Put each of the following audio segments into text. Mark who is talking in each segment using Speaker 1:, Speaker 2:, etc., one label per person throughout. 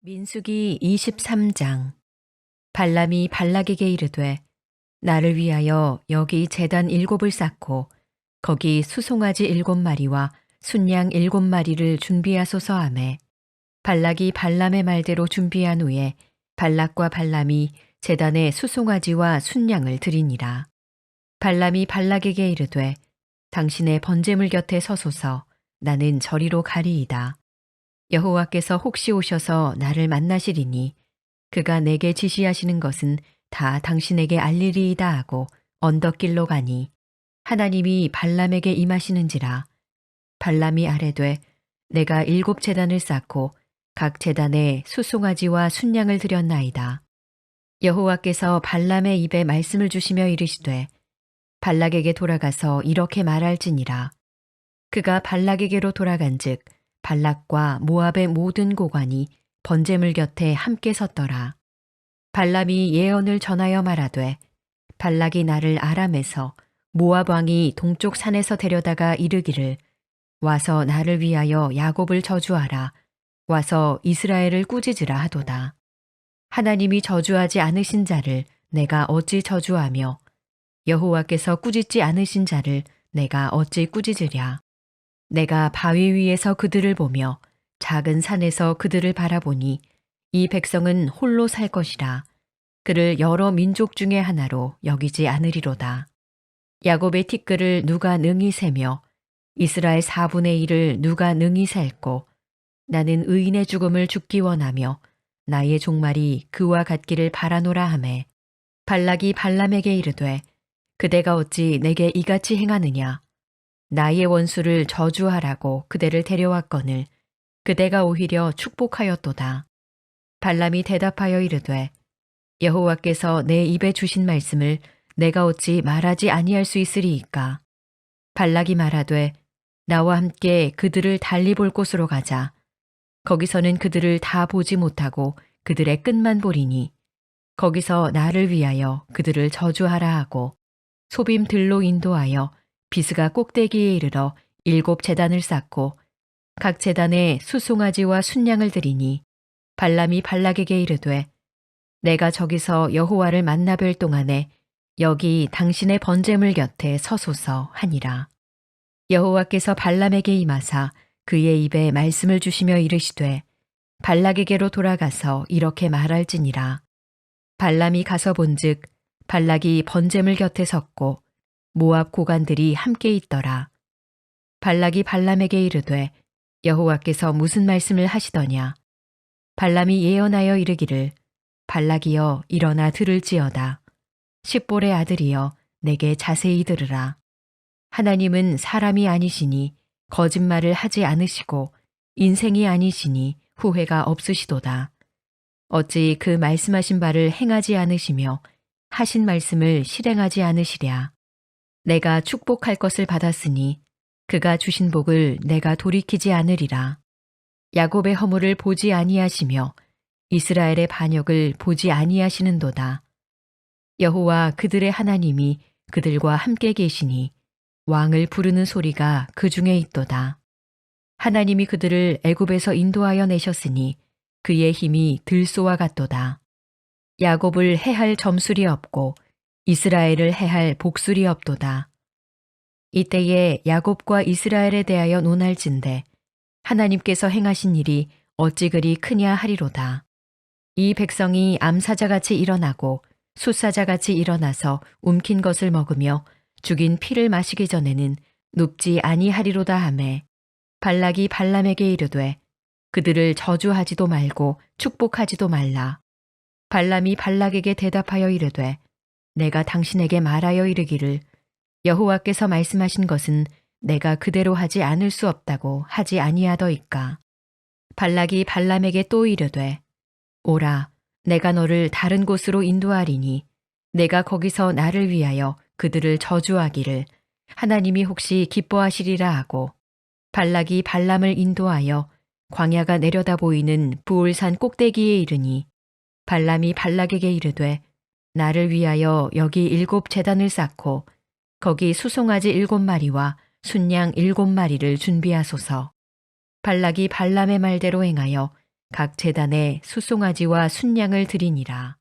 Speaker 1: 민수기 23장. 발람이 발락에게 이르되 나를 위하여 여기 제단 7을 쌓고 거기 수송아지 7마리와 순양 7마리를 준비하소서 하매 발락이 발람의 말대로 준비한 후에 발락과 발람이 제단에 수송아지와 순양을 드리니라. 발람이 발락에게 이르되 당신의 번제물 곁에 서소서. 나는 저리로 가리이다. 여호와께서 혹시 오셔서 나를 만나시리니 그가 내게 지시하시는 것은 다 당신에게 알리리이다 하고 언덕길로 가니 하나님이 발람에게 임하시는지라. 발람이 아뢰되 내가 7제단을 쌓고 각 제단에 수송아지와 순양을 드렸나이다. 여호와께서 발람의 입에 말씀을 주시며 이르시되 발락에게 돌아가서 이렇게 말할지니라. 그가 발락에게로 돌아간즉 발락과 모압의 모든 고관이 번제물 곁에 함께 섰더라. 발람이 예언을 전하여 말하되 발락이 나를 아람에서 모압 왕이 동쪽 산에서 데려다가 이르기를 와서 나를 위하여 야곱을 저주하라. 와서 이스라엘을 꾸짖으라 하도다. 하나님이 저주하지 않으신 자를 내가 어찌 저주하며 여호와께서 꾸짖지 않으신 자를 내가 어찌 꾸짖으랴. 내가 바위 위에서 그들을 보며 작은 산에서 그들을 바라보니 이 백성은 홀로 살 것이라. 그를 여러 민족 중에 하나로 여기지 않으리로다. 야곱의 티끌을 누가 능히 세며 이스라엘 4분의 1을 누가 능히 셀고 나는 의인의 죽음을 죽기 원하며 나의 종말이 그와 같기를 바라노라 하매 발락이 발람에게 이르되 그대가 어찌 내게 이같이 행하느냐. 나의 원수를 저주하라고 그대를 데려왔거늘 그대가 오히려 축복하였도다. 발람이 대답하여 이르되 여호와께서 내 입에 주신 말씀을 내가 어찌 말하지 아니할 수 있으리이까. 발락이 말하되 나와 함께 그들을 달리 볼 곳으로 가자. 거기서는 그들을 다 보지 못하고 그들의 끝만 보리니 거기서 나를 위하여 그들을 저주하라 하고 소빔 들로 인도하여 비스가 꼭대기에 이르러 7제단을 쌓고 각 제단에 수송아지와 순양을 드리니 발람이 발락에게 이르되 내가 저기서 여호와를 만나 뵐 동안에 여기 당신의 번제물 곁에 서소서 하니라. 여호와께서 발람에게 임하사 그의 입에 말씀을 주시며 이르시되 발락에게로 돌아가서 이렇게 말할지니라. 발람이 가서 본즉 발락이 번제물 곁에 섰고 모압 고관들이 함께 있더라. 발락이 발람에게 이르되 여호와께서 무슨 말씀을 하시더냐. 발람이 예언하여 이르기를 발락이여 일어나 들을지어다. 십볼의 아들이여 내게 자세히 들으라. 하나님은 사람이 아니시니 거짓말을 하지 않으시고 인생이 아니시니 후회가 없으시도다. 어찌 그 말씀하신 바를 행하지 않으시며 하신 말씀을 실행하지 않으시랴. 내가 축복할 것을 받았으니 그가 주신 복을 내가 돌이키지 않으리라. 야곱의 허물을 보지 아니하시며 이스라엘의 반역을 보지 아니하시는도다. 여호와 그들의 하나님이 그들과 함께 계시니 왕을 부르는 소리가 그 중에 있도다. 하나님이 그들을 애굽에서 인도하여 내셨으니 그의 힘이 들소와 같도다. 야곱을 해할 점술이 없고 이스라엘을 해할 복술이 없도다. 이때에 야곱과 이스라엘에 대하여 논할진대 하나님께서 행하신 일이 어찌 그리 크냐 하리로다. 이 백성이 암사자같이 일어나고 숫사자같이 일어나서 움킨 것을 먹으며 죽인 피를 마시기 전에는 눕지 아니하리로다 하매 발락이 발람에게 이르되 그들을 저주하지도 말고 축복하지도 말라. 발람이 발락에게 대답하여 이르되 내가 당신에게 말하여 이르기를 여호와께서 말씀하신 것은 내가 그대로 하지 않을 수 없다고 하지 아니하더이까. 발락이 발람에게 또 이르되 오라 내가 너를 다른 곳으로 인도하리니 내가 거기서 나를 위하여 그들을 저주하기를 하나님이 혹시 기뻐하시리라 하고 발락이 발람을 인도하여 광야가 내려다 보이는 부올산 꼭대기에 이르니 발람이 발락에게 이르되 나를 위하여 여기 7제단을 쌓고 거기 수송아지 7마리와 순양 7마리를 준비하소서. 발락이 발람의 말대로 행하여 각 제단에 수송아지와 순양을 드리니라.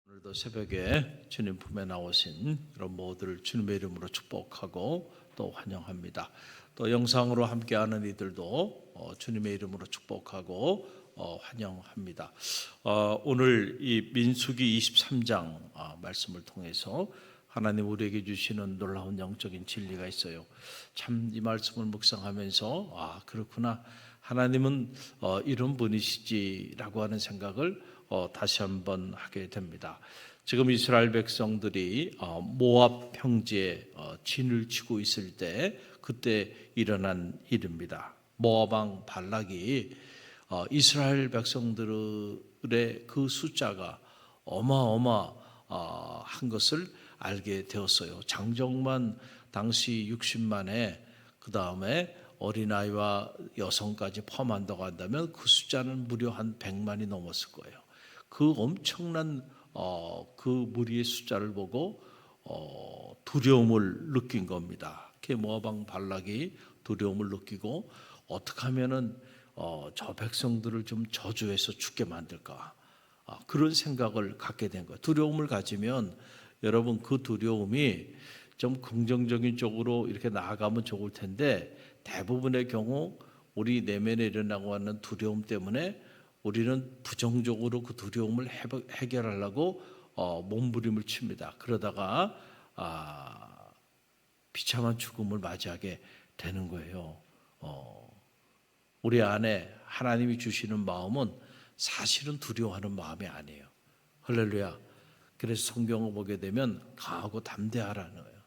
Speaker 2: 오늘도 새벽에 주님 품에 나오신 여러분 모두를 주님의 이름으로 축복하고 또 환영합니다. 또 영상으로 함께하는 이들도 주님의 이름으로 축복하고 환영합니다. 오늘 이 민수기 23장 말씀을 통해서 하나님 우리에게 주시는 놀라운 영적인 진리가 있어요. 참 이 말씀을 묵상하면서 그렇구나, 하나님은 이런 분이시지라고 하는 생각을 다시 한번 하게 됩니다. 지금 이스라엘 백성들이 모압 평지에 진을 치고 있을 때 그때 일어난 일입니다. 모압 왕 발락이 이스라엘 백성들의 그 숫자가 어마어마한 것을 알게 되었어요. 장정만 당시 60만에 그 다음에 어린아이와 여성까지 포함한다고 한다면 그 숫자는 무려 한 100만이 넘었을 거예요. 그 엄청난 그 무리의 숫자를 보고 두려움을 느낀 겁니다. 모압 왕 발락이 두려움을 느끼고 어떻게 하면은 저 백성들을 좀 저주해서 죽게 만들까, 그런 생각을 갖게 된 거예요. 두려움을 가지면 여러분 그 두려움이 좀 긍정적인 쪽으로 이렇게 나아가면 좋을 텐데, 대부분의 경우 우리 내면에 일어나고 하는 두려움 때문에 우리는 부정적으로 그 두려움을 해결하려고 몸부림을 칩니다. 그러다가 비참한 죽음을 맞이하게 되는 거예요. 우리 안에 하나님이 주시는 마음은 사실은 두려워하는 마음이 아니에요. 할렐루야. 그래서 성경을 보게 되면 강하고 담대하라는 거예요.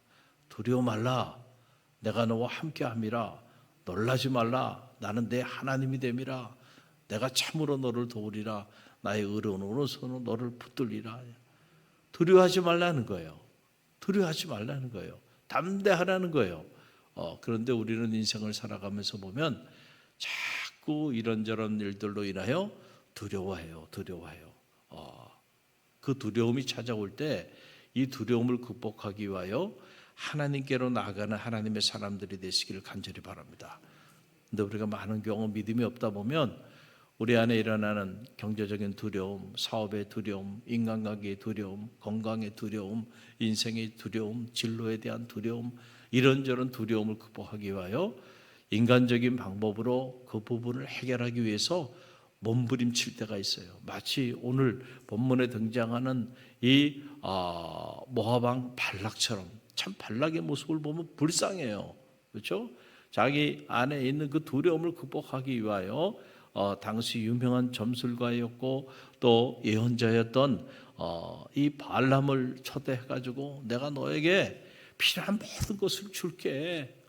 Speaker 2: 두려워 말라, 내가 너와 함께함이라. 놀라지 말라, 나는 내 하나님이 됨이라. 내가 참으로 너를 도우리라. 나의 의로운 오른손으로 너를 붙들리라. 두려워하지 말라는 거예요. 두려워하지 말라는 거예요. 담대하라는 거예요. 그런데 우리는 인생을 살아가면서 보면 자꾸 이런저런 일들로 인하여 두려워해요. 그 두려움이 찾아올 때 이 두려움을 극복하기 위하여 하나님께로 나아가는 하나님의 사람들이 되시기를 간절히 바랍니다. 근데 우리가 많은 경우 믿음이 없다 보면 우리 안에 일어나는 경제적인 두려움, 사업의 두려움, 인간관계의 두려움, 건강의 두려움, 인생의 두려움, 진로에 대한 두려움, 이런저런 두려움을 극복하기 위하여 인간적인 방법으로 그 부분을 해결하기 위해서 몸부림칠 때가 있어요. 마치 오늘 본문에 등장하는 이 모압 왕 발락처럼. 참 발락의 모습을 보면 불쌍해요. 그렇죠? 자기 안에 있는 그 두려움을 극복하기 위하여 당시 유명한 점술가였고 또 예언자였던 이 발람을 초대해가지고 내가 너에게 필요한 모든 것을 줄게.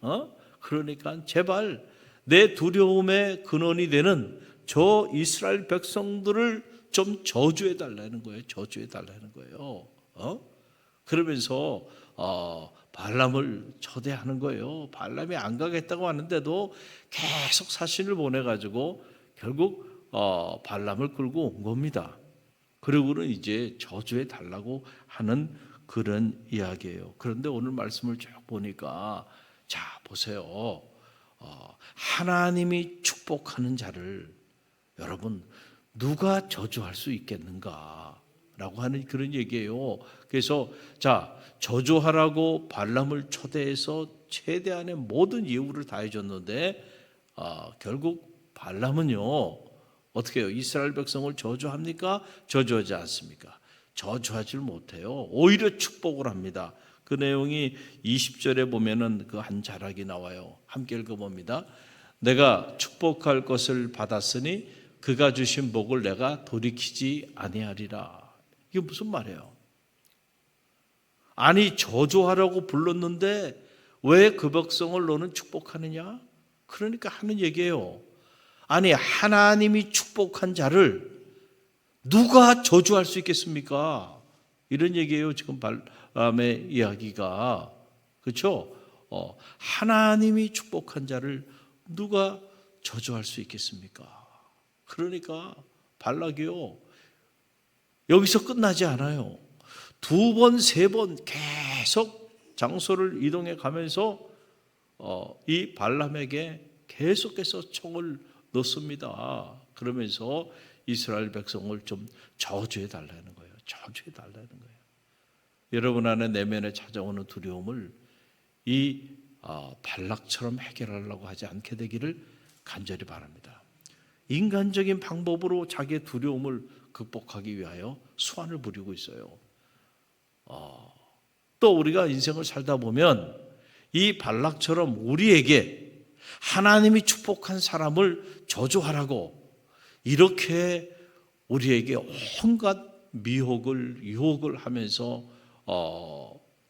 Speaker 2: 그러니까 제발 내 두려움의 근원이 되는 저 이스라엘 백성들을 좀 저주해 달라는 거예요. 저주해 달라는 거예요. 그러면서 발람을 초대하는 거예요. 발람이 안 가겠다고 하는데도 계속 사신을 보내가지고 결국 발람을 끌고 온 겁니다. 그리고는 이제 저주해 달라고 하는 그런 이야기예요. 그런데 오늘 말씀을 쭉 보니까 자 보세요. 하나님이 축복하는 자를 여러분 누가 저주할 수 있겠는가? 라고 하는 그런 얘기예요. 그래서 자 저주하라고 발람을 초대해서 최대한의 모든 예우를 다 해줬는데 결국 발람은요 어떻게 해요? 이스라엘 백성을 저주합니까? 저주하지 않습니까? 저주하지 못해요. 오히려 축복을 합니다. 그 내용이 20절에 보면은 그 한 자락이 나와요. 함께 읽어봅니다. 내가 축복할 것을 받았으니 그가 주신 복을 내가 돌이키지 아니하리라. 이게 무슨 말이에요? 아니 저주하라고 불렀는데 왜 그 백성을 너는 축복하느냐? 그러니까 하는 얘기예요. 아니 하나님이 축복한 자를 누가 저주할 수 있겠습니까? 이런 얘기예요. 지금 발람의 이야기가. 그렇죠? 하나님이 축복한 자를 누가 저주할 수 있겠습니까? 그러니까 발락이요 여기서 끝나지 않아요. 두 번, 세 번 계속 장소를 이동해 가면서 이 발람에게 계속해서 총을 넣습니다. 그러면서 이스라엘 백성을 좀 저주해 달라는 거예요. 저주해 달라는 거예요. 여러분 안에 내면에 찾아오는 두려움을 이 발락처럼 해결하려고 하지 않게 되기를 간절히 바랍니다. 인간적인 방법으로 자기의 두려움을 극복하기 위하여 수완을 부리고 있어요. 또 우리가 인생을 살다 보면 이 발락처럼 우리에게 하나님이 축복한 사람을 저주하라고 이렇게 우리에게 온갖 미혹을 유혹을 하면서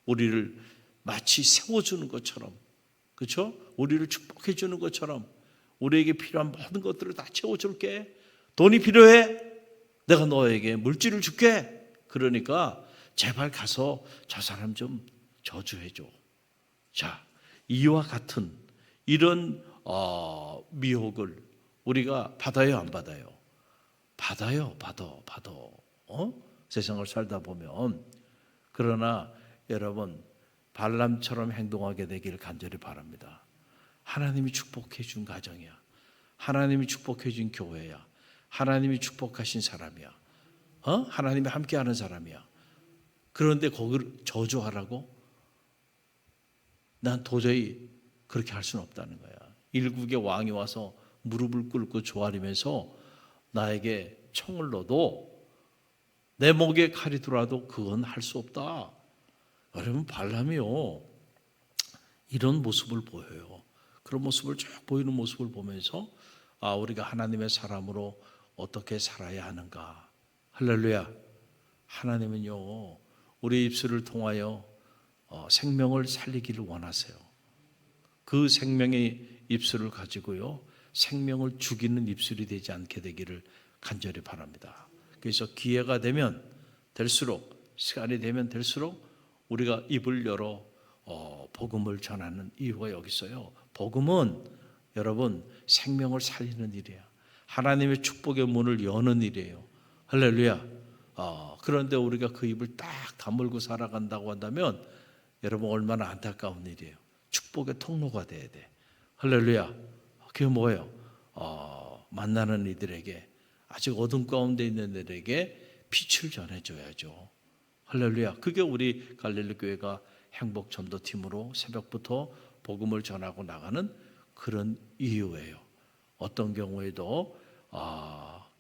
Speaker 2: 우리를 마치 세워주는 것처럼, 그렇죠? 우리를 축복해 주는 것처럼 우리에게 필요한 모든 것들을 다 채워줄게. 돈이 필요해? 내가 너에게 물질을 줄게. 그러니까 제발 가서 저 사람 좀 저주해줘. 자, 이와 같은 이런 미혹을 우리가 받아요, 안 받아요? 받아요, 받아. 세상을 살다 보면. 그러나 여러분, 발람처럼 행동하게 되기를 간절히 바랍니다. 하나님이 축복해 준 가정이야. 하나님이 축복해 준 교회야. 하나님이 축복하신 사람이야. 하나님이 함께하는 사람이야. 그런데 거기를 저주하라고? 난 도저히 그렇게 할 수는 없다는 거야. 일국의 왕이 와서 무릎을 꿇고 조아리면서 나에게 총을 넣어도 내 목에 칼이 들어와도 그건 할 수 없다. 여러분, 발람이요 이런 모습을 보여요. 그런 모습을 쭉 보이는 모습을 보면서 우리가 하나님의 사람으로 어떻게 살아야 하는가. 할렐루야. 하나님은요 우리 입술을 통하여 생명을 살리기를 원하세요. 그 생명의 입술을 가지고요 생명을 죽이는 입술이 되지 않게 되기를 간절히 바랍니다. 그래서 기회가 되면 될수록, 시간이 되면 될수록 우리가 입을 열어 복음을 전하는 이유가 여기 있어요. 복음은 여러분 생명을 살리는 일이에요. 하나님의 축복의 문을 여는 일이에요. 할렐루야. 그런데 우리가 그 입을 딱 다물고 살아간다고 한다면 여러분 얼마나 안타까운 일이에요. 축복의 통로가 돼야 돼. 할렐루야. 그게 뭐예요? 만나는 이들에게, 아직 어둠 가운데 있는 이들에게 빛을 전해줘야죠. 할렐루야. 그게 우리 갈릴리 교회가 행복 전도팀으로 새벽부터 복음을 전하고 나가는 그런 이유예요. 어떤 경우에도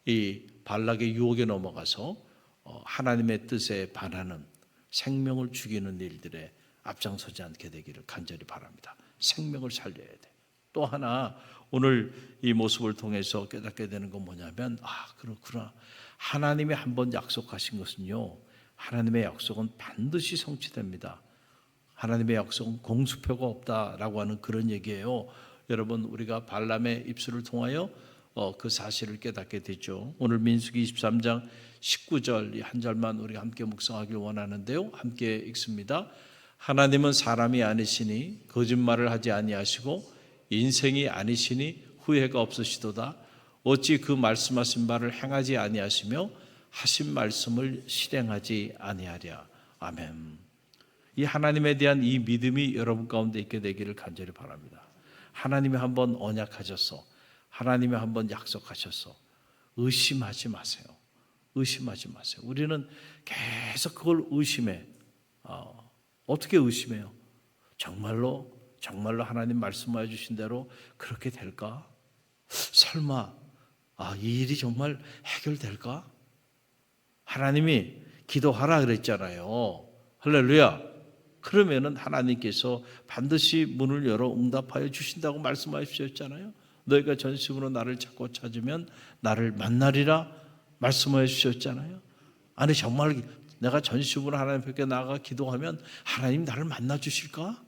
Speaker 2: 이 발락의 유혹에 넘어가서 하나님의 뜻에 반하는 생명을 죽이는 일들에 앞장서지 않게 되기를 간절히 바랍니다. 생명을 살려야 돼. 또 하나 오늘 이 모습을 통해서 깨닫게 되는 건 뭐냐면 그렇구나. 하나님이 한번 약속하신 것은요 하나님의 약속은 반드시 성취됩니다. 하나님의 약속은 공수표가 없다라고 하는 그런 얘기예요. 여러분 우리가 발람의 입술을 통하여 그 사실을 깨닫게 되죠. 오늘 민수기 23장 19절 이 한 절만 우리가 함께 묵상하길 원하는데요. 함께 읽습니다. 하나님은 사람이 아니시니 거짓말을 하지 아니하시고 인생이 아니시니 후회가 없으시도다. 어찌 그 말씀하신 바를 행하지 아니하시며 하신 말씀을 실행하지 아니하랴. 아멘. 이 하나님에 대한 이 믿음이 여러분 가운데 있게 되기를 간절히 바랍니다. 하나님이 한번 언약하셔서, 하나님이 한번 약속하셔서 의심하지 마세요. 의심하지 마세요. 우리는 계속 그걸 의심해. 어떻게 의심해요? 정말로 하나님 말씀하여 주신 대로 그렇게 될까? 설마 이 일이 정말 해결될까? 하나님이 기도하라 그랬잖아요. 할렐루야. 그러면은 하나님께서 반드시 문을 열어 응답하여 주신다고 말씀하셨잖아요. 너희가 전심으로 나를 찾고 찾으면 나를 만나리라 말씀하여 주셨잖아요. 아니 정말 내가 전심으로 하나님께 나아가 기도하면 하나님 나를 만나 주실까?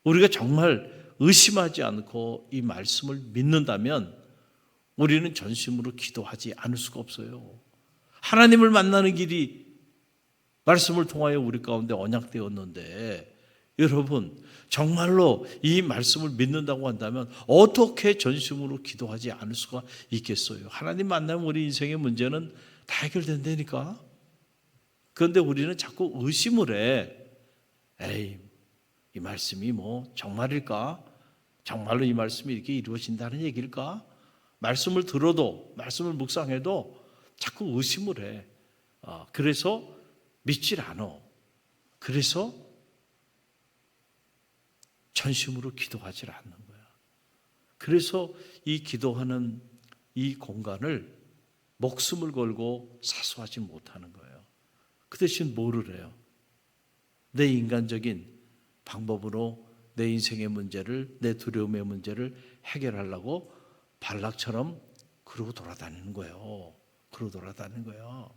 Speaker 2: 우리가 정말 의심하지 않고 이 말씀을 믿는다면 우리는 전심으로 기도하지 않을 수가 없어요. 하나님을 만나는 길이 말씀을 통하여 우리 가운데 언약되었는데 여러분 정말로 이 말씀을 믿는다고 한다면 어떻게 전심으로 기도하지 않을 수가 있겠어요? 하나님 만나면 우리 인생의 문제는 다 해결된다니까. 그런데 우리는 자꾸 의심을 해. 에이, 이 말씀이 뭐 정말일까? 정말로 이 말씀이 이렇게 이루어진다는 얘기일까? 말씀을 들어도, 말씀을 묵상해도 자꾸 의심을 해. 그래서 믿질 않아. 그래서 전심으로 기도하지 않는 거야. 그래서 이 기도하는 이 공간을 목숨을 걸고 사수하지 못하는 거예요. 그 대신 뭐를 해요? 내 인간적인 방법으로 내 인생의 문제를, 내 두려움의 문제를 해결하려고 발락처럼 그러고 돌아다니는 거예요. 그러고 돌아다니는 거예요.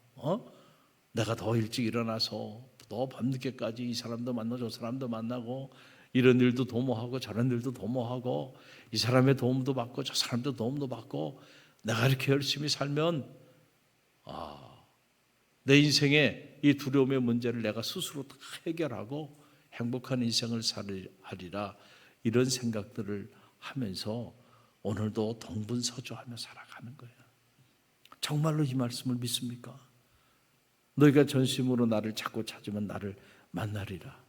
Speaker 2: 내가 더 일찍 일어나서 더 밤늦게까지 이 사람도 만나고 저 사람도 만나고 이런 일도 도모하고 저런 일도 도모하고 이 사람의 도움도 받고 저 사람도 도움도 받고 내가 이렇게 열심히 살면 내 인생의 이 두려움의 문제를 내가 스스로 다 해결하고 행복한 인생을 살리라, 이런 생각들을 하면서 오늘도 동분서주하며 살아가는 거예요. 정말로 이 말씀을 믿습니까? 너희가 전심으로 나를 찾고 찾으면 나를 만나리라.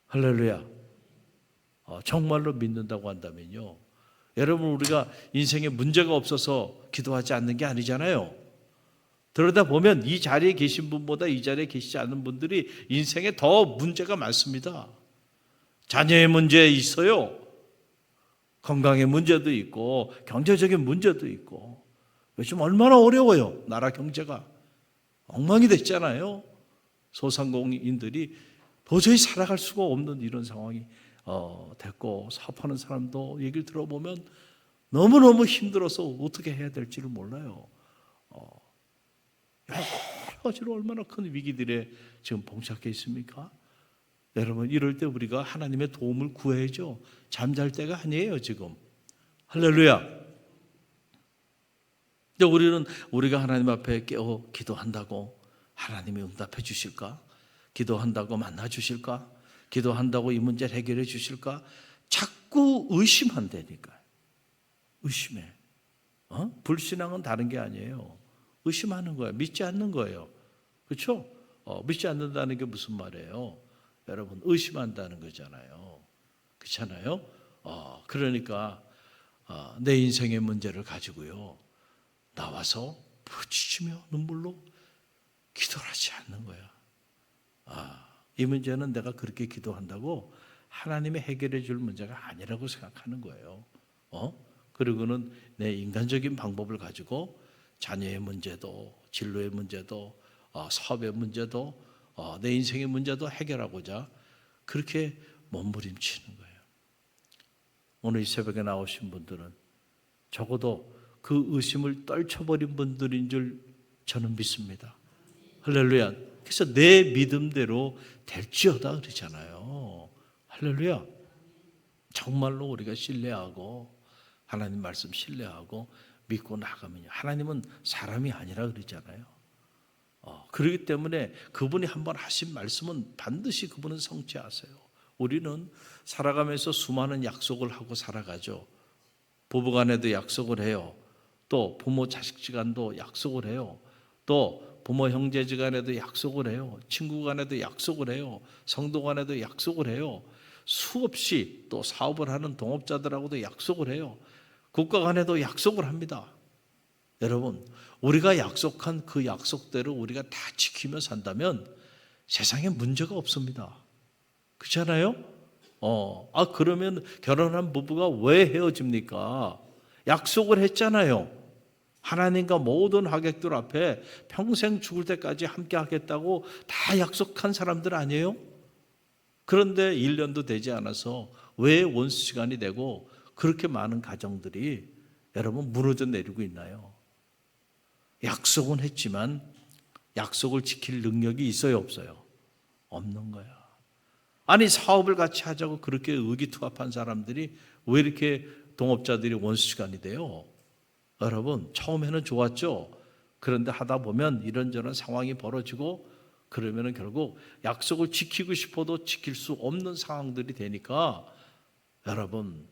Speaker 2: 할렐루야. 정말로 믿는다고 한다면요, 여러분, 우리가 인생에 문제가 없어서 기도하지 않는 게 아니잖아요. 그러다 보면 이 자리에 계신 분보다 이 자리에 계시지 않는 분들이 인생에 더 문제가 많습니다. 자녀의 문제 있어요. 건강의 문제도 있고 경제적인 문제도 있고. 요즘 얼마나 어려워요. 나라 경제가 엉망이 됐잖아요. 소상공인들이 도저히 살아갈 수가 없는 이런 상황이 됐고, 사업하는 사람도 얘기를 들어보면 너무너무 힘들어서 어떻게 해야 될지를 몰라요. 여러 가지로 얼마나 큰 위기들에 지금 봉착해 있습니까? 여러분, 이럴 때 우리가 하나님의 도움을 구해야죠. 잠잘 때가 아니에요 지금. 할렐루야. 근데 우리가 하나님 앞에 깨어 기도한다고 하나님이 응답해 주실까? 기도한다고 만나 주실까? 기도한다고 이 문제를 해결해 주실까? 자꾸 의심한다니까요. 의심해. 불신앙은 다른 게 아니에요. 의심하는 거예요. 믿지 않는 거예요. 그렇죠? 믿지 않는다는 게 무슨 말이에요? 여러분, 의심한다는 거잖아요. 그렇잖아요? 그러니까 내 인생의 문제를 가지고요, 나와서 부딪히며 눈물로 기도를 하지 않는 거야. 이 문제는 내가 그렇게 기도한다고 하나님이 해결해 줄 문제가 아니라고 생각하는 거예요. 그리고는 내 인간적인 방법을 가지고 자녀의 문제도, 진로의 문제도, 사업의 문제도, 내 인생의 문제도 해결하고자 그렇게 몸부림치는 거예요. 오늘 이 새벽에 나오신 분들은 적어도 그 의심을 떨쳐버린 분들인 줄 저는 믿습니다. 할렐루야. 그래서 내 믿음대로 될지어다 그러잖아요. 할렐루야. 정말로 우리가 신뢰하고 하나님 말씀 신뢰하고 믿고 나가면요, 하나님은 사람이 아니라 그러잖아요. 그렇기 때문에 그분이 한번 하신 말씀은 반드시 그분은 성취하세요. 우리는 살아가면서 수많은 약속을 하고 살아가죠. 부부간에도 약속을 해요. 또 부모 자식지간도 약속을 해요. 또 부모 형제지간에도 약속을 해요. 친구간에도 약속을 해요. 성도간에도 약속을 해요. 수없이 또 사업을 하는 동업자들하고도 약속을 해요. 국가 간에도 약속을 합니다. 여러분, 우리가 약속한 그 약속대로 우리가 다 지키며 산다면 세상에 문제가 없습니다. 그렇잖아요? 그러면 결혼한 부부가 왜 헤어집니까? 약속을 했잖아요. 하나님과 모든 하객들 앞에 평생 죽을 때까지 함께 하겠다고 다 약속한 사람들 아니에요? 그런데 1년도 되지 않아서 왜 원수 시간이 되고 그렇게 많은 가정들이 여러분 무너져 내리고 있나요? 약속은 했지만 약속을 지킬 능력이 있어요, 없어요? 없는 거야. 아니, 사업을 같이 하자고 그렇게 의기투합한 사람들이 왜 이렇게 동업자들이 원수 시간이 돼요? 여러분, 처음에는 좋았죠. 그런데 하다 보면 이런저런 상황이 벌어지고 그러면 결국 약속을 지키고 싶어도 지킬 수 없는 상황들이 되니까 여러분,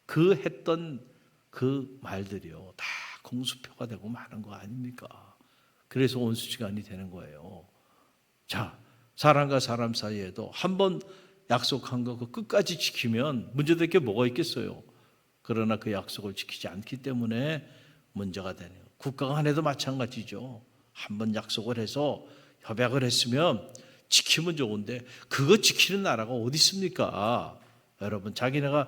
Speaker 2: 그 했던 그 말들이요, 다 공수표가 되고 마는 거 아닙니까? 그래서 원수시간이 되는 거예요. 자, 사람과 사람 사이에도 한번 약속한 거 그 끝까지 지키면 문제될 게 뭐가 있겠어요? 그러나 그 약속을 지키지 않기 때문에 문제가 되는 거예요. 국가 간에도 마찬가지죠. 한번 약속을 해서 협약을 했으면 지키면 좋은데 그거 지키는 나라가 어디 있습니까? 여러분, 자기네가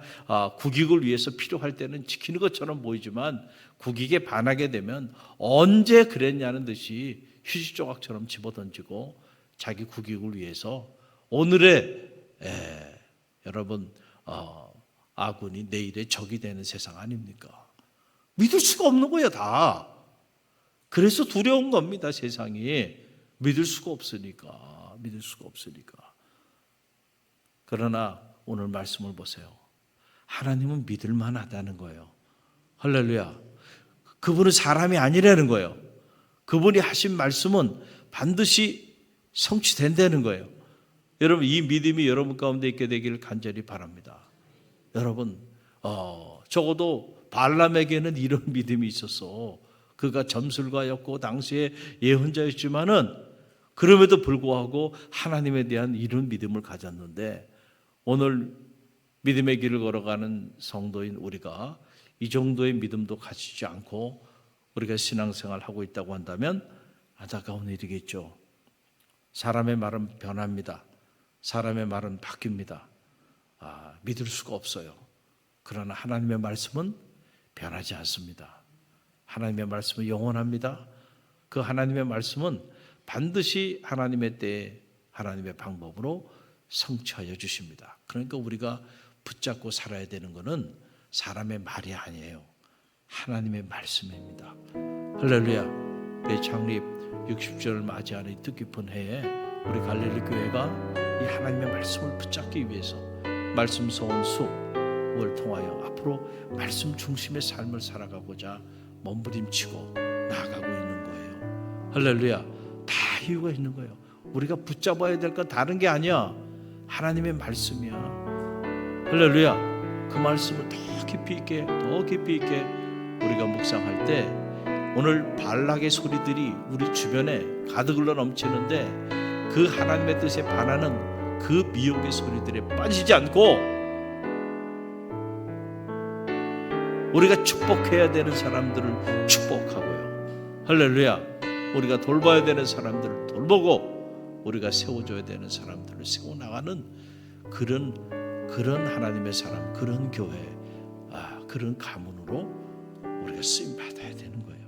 Speaker 2: 국익을 위해서 필요할 때는 지키는 것처럼 보이지만 국익에 반하게 되면 언제 그랬냐는 듯이 휴지 조각처럼 집어던지고 자기 국익을 위해서 오늘의 여러분 아군이 내일의 적이 되는 세상 아닙니까? 믿을 수가 없는 거예요, 다. 그래서 두려운 겁니다, 세상이. 믿을 수가 없으니까. 그러나 오늘 말씀을 보세요. 하나님은 믿을 만하다는 거예요. 할렐루야. 그분은 사람이 아니라는 거예요. 그분이 하신 말씀은 반드시 성취된다는 거예요. 여러분, 이 믿음이 여러분 가운데 있게 되기를 간절히 바랍니다. 여러분, 적어도 발람에게는 이런 믿음이 있었어. 그가 점술가였고 당시에 예언자였지만은 그럼에도 불구하고 하나님에 대한 이런 믿음을 가졌는데, 오늘 믿음의 길을 걸어가는 성도인 우리가 이 정도의 믿음도 가지지 않고 우리가 신앙생활을 하고 있다고 한다면 안타까운 일이겠죠. 사람의 말은 변합니다. 사람의 말은 바뀝니다. 믿을 수가 없어요. 그러나 하나님의 말씀은 변하지 않습니다. 하나님의 말씀은 영원합니다. 그 하나님의 말씀은 반드시 하나님의 때에 하나님의 방법으로 성취하여 주십니다. 그러니까 우리가 붙잡고 살아야 되는 것은 사람의 말이 아니에요. 하나님의 말씀입니다. 할렐루야. 내 창립 60주년을 맞이하는 이 뜻깊은 해에 우리 갈릴리 교회가 이 하나님의 말씀을 붙잡기 위해서 말씀 소원 수업을 통하여 앞으로 말씀 중심의 삶을 살아가고자 몸부림치고 나아가고 있는 거예요. 할렐루야. 다 이유가 있는 거예요. 우리가 붙잡아야 될 건 다른 게 아니야. 하나님의 말씀이야. 할렐루야. 그 말씀을 더 깊이 있게 우리가 묵상할 때 오늘 발락의 소리들이 우리 주변에 가득 흘러 넘치는데 그 하나님의 뜻에 반하는 그 미혹의 소리들에 빠지지 않고 우리가 축복해야 되는 사람들을 축복하고요. 할렐루야. 우리가 돌봐야 되는 사람들을 돌보고 우리가 세워줘야 되는 사람들을 세워나가는 그런 하나님의 사람, 그런 교회, 그런 가문으로 우리가 쓰임 받아야 되는 거예요.